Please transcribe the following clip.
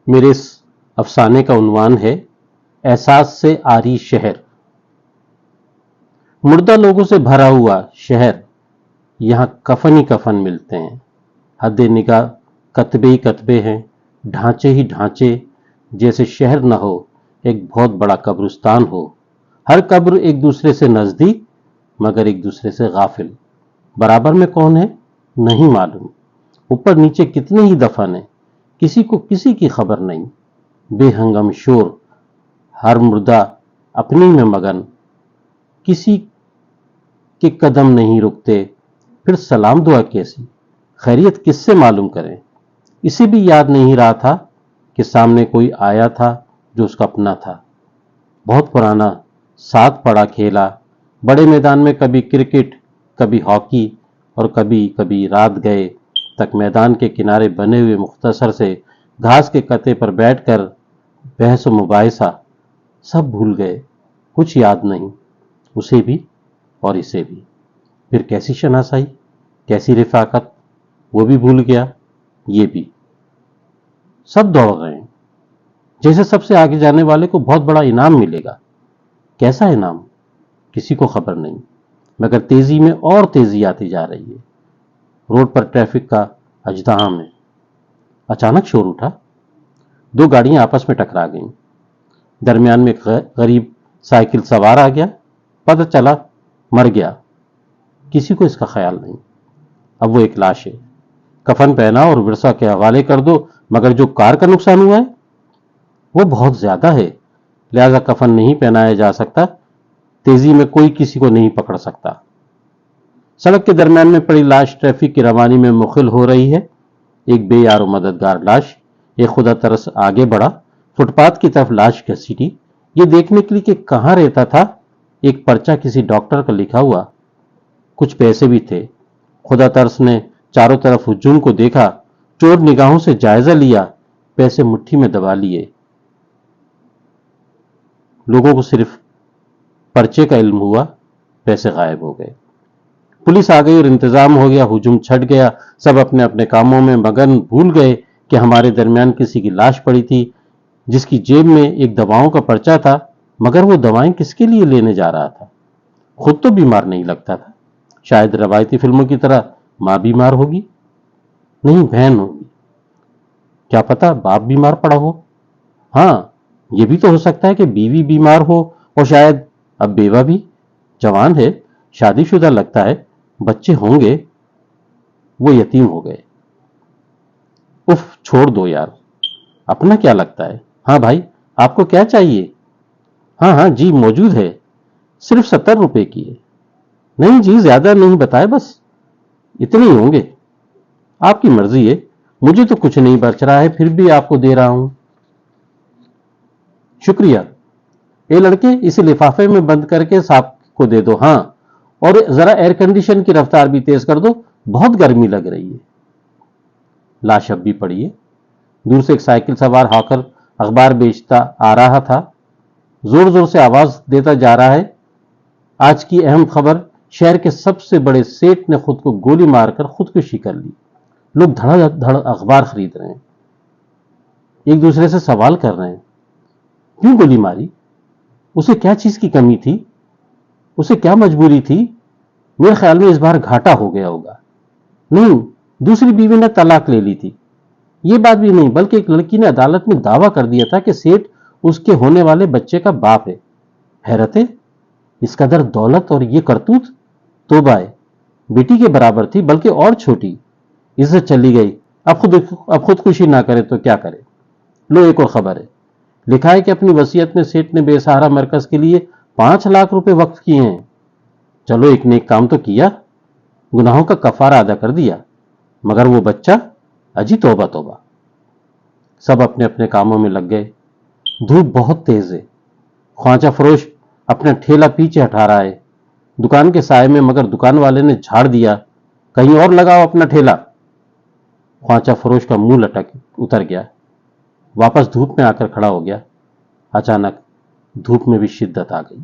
میرے اس افسانے کا عنوان ہے احساس سے آری شہر۔ مردہ لوگوں سے بھرا ہوا شہر، یہاں کفن ہی کفن ملتے ہیں، حد نگاہ کتبے ہی کتبے ہیں، ڈھانچے ہی ڈھانچے، جیسے شہر نہ ہو ایک بہت بڑا قبرستان ہو، ہر قبر ایک دوسرے سے نزدیک مگر ایک دوسرے سے غافل، برابر میں کون ہے نہیں معلوم، اوپر نیچے کتنے ہی دفن ہیں، کسی کو کسی کی خبر نہیں، بے ہنگم شور، ہر مردہ اپنی میں مگن، کسی کے قدم نہیں رکتے، پھر سلام دعا کیسی، خیریت کس سے معلوم کریں؟ اسے بھی یاد نہیں رہا تھا کہ سامنے کوئی آیا تھا جو اس کا اپنا تھا، بہت پرانا، ساتھ پڑا کھیلا، بڑے میدان میں کبھی کرکٹ، کبھی ہاکی، اور کبھی کبھی رات گئے تک میدان کے کنارے بنے ہوئے مختصر سے گھاس کے کتے پر بیٹھ کر بحث و مباحثہ، سب بھول گئے، کچھ یاد نہیں، اسے بھی اور اسے بھی، پھر کیسی شناسائی، کیسی رفاقت، وہ بھی بھول گیا، یہ بھی، سب دوڑ رہے ہیں جیسے سب سے آگے جانے والے کو بہت بڑا انعام ملے گا، کیسا انعام کسی کو خبر نہیں، مگر تیزی میں اور تیزی آتی جا رہی ہے، روڈ پر ٹریفک کا اجدہام ہے، اچانک شور اٹھا، دو گاڑیاں آپس میں ٹکرا گئیں، درمیان میں غریب سائیکل سوار آ گیا، پتہ چلا مر گیا، کسی کو اس کا خیال نہیں، اب وہ ایک لاش ہے، کفن پہنا اور ورثہ کے حوالے کر دو، مگر جو کار کا نقصان ہوا ہے وہ بہت زیادہ ہے، لہذا کفن نہیں پہنایا جا سکتا، تیزی میں کوئی کسی کو نہیں پکڑ سکتا، سڑک کے درمیان میں پڑی لاش ٹریفک کی روانی میں مخل ہو رہی ہے، ایک بے یار و مددگار لاش، ایک خدا ترس آگے بڑھا، فٹ پاتھ کی طرف لاش گھسیٹی، یہ دیکھنے کے لیے کہ کہاں رہتا تھا، ایک پرچہ کسی ڈاکٹر کا لکھا ہوا، کچھ پیسے بھی تھے، خدا ترس نے چاروں طرف ہجوم کو دیکھا، چور نگاہوں سے جائزہ لیا، پیسے مٹھی میں دبا لیے، لوگوں کو صرف پرچے کا علم ہوا، پیسے غائب ہو گئے، پولیس آ گئی اور انتظام ہو گیا، ہجوم چھٹ گیا، سب اپنے اپنے کاموں میں مگن، بھول گئے کہ ہمارے درمیان کسی کی لاش پڑی تھی جس کی جیب میں ایک دواؤں کا پرچہ تھا، مگر وہ دوائیں کس کے لیے لینے جا رہا تھا؟ خود تو بیمار نہیں لگتا تھا، شاید روایتی فلموں کی طرح ماں بیمار ہوگی، نہیں بہن ہوگی، کیا پتا باپ بیمار پڑا ہو، ہاں یہ بھی تو ہو سکتا ہے کہ بیوی بیمار ہو، اور شاید اب بیوہ بھی، جوان ہے، شادی شدہ لگتا ہے، بچے ہوں گے، وہ یتیم ہو گئے، اف چھوڑ دو یار، اپنا کیا لگتا ہے، ہاں بھائی آپ کو کیا چاہیے، ہاں ہاں جی موجود ہے، صرف 70 روپے کی ہے، نہیں جی زیادہ نہیں بتائے، بس اتنے ہی ہوں گے، آپ کی مرضی ہے، مجھے تو کچھ نہیں بچ رہا ہے پھر بھی آپ کو دے رہا ہوں، شکریہ، اے لڑکے اسے لفافے میں بند کر کے صاحب کو دے دو، ہاں اور ذرا ایئر کنڈیشن کی رفتار بھی تیز کر دو، بہت گرمی لگ رہی ہے، لاش اب بھی پڑی ہے، دور سے ایک سائیکل سوار ہاکر اخبار بیچتا آ رہا تھا، زور زور سے آواز دیتا جا رہا ہے، آج کی اہم خبر، شہر کے سب سے بڑے سیٹ نے خود کو گولی مار کر خودکشی کر لی، لوگ دھڑ دھڑ اخبار خرید رہے ہیں، ایک دوسرے سے سوال کر رہے ہیں، کیوں گولی ماری، اسے کیا چیز کی کمی تھی، اسے کیا مجبوری تھی، میرے خیال میں اس بار گھاٹا ہو گیا ہوگا، نہیں دوسری بیوی نے طلاق لے لی تھی، یہ بات بھی نہیں، بلکہ ایک لڑکی نے عدالت میں دعویٰ کر دیا تھا کہ سیٹ اس کے ہونے والے بچے کا باپ ہے، حیرت ہے، اس قدر دولت اور یہ کرتوت، توبہ ہے، بیٹی کے برابر تھی بلکہ اور چھوٹی، عزت چلی گئی، اب خودکشی نہ کرے تو کیا کرے، لو ایک اور خبر ہے، لکھا ہے کہ اپنی وصیت میں سیٹ نے بے سہارا مرکز کے لیے 5 لاکھ روپے وقف کیے ہیں، چلو ایک نیک کام تو کیا، گناہوں کا کفارہ ادا کر دیا، مگر وہ بچہ، اجی توبہ توبہ، سب اپنے اپنے کاموں میں لگ گئے، دھوپ بہت تیز ہے، خوانچہ فروش اپنا ٹھیلا پیچھے ہٹا رہا ہے، دکان کے سائے میں، مگر دکان والے نے جھاڑ دیا، کہیں اور لگاؤ اپنا ٹھیلا، خوانچہ فروش کا منہ لٹک اتر گیا، واپس دھوپ میں آ کر کھڑا ہو گیا، اچانک دھوپ میں بھی شدت آ گئی،